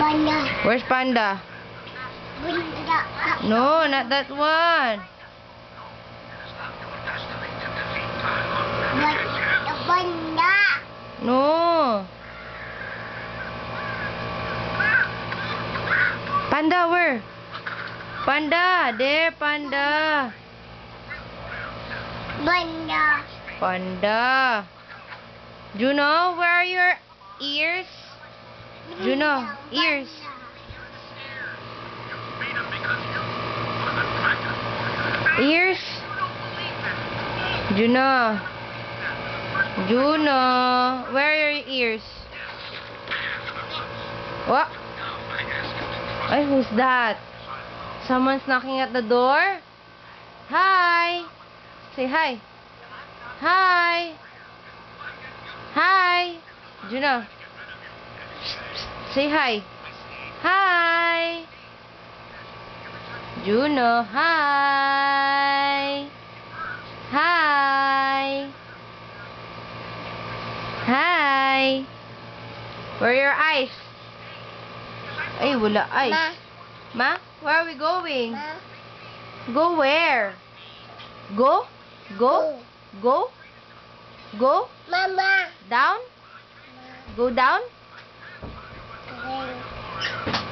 Panda. Where's Panda? Bunda. No, not that one. Banda. No. Panda, where? Panda, there, Panda. Banda. Panda. Juno, where are your ears? Juno, ears. Ears. Juno. Juno, where are your ears? What? Ay, who's that? Someone's knocking at the door? Hi. Say hi. Hi. Hi. Juno. Say hi. Hi. Juno, hi. Hi. Hi. Where are your eyes? Ay, wala eyes. Ma, where are we going? Ma. Go where? Go? Go? Go? Go? Mama. Down? Go down? Okay.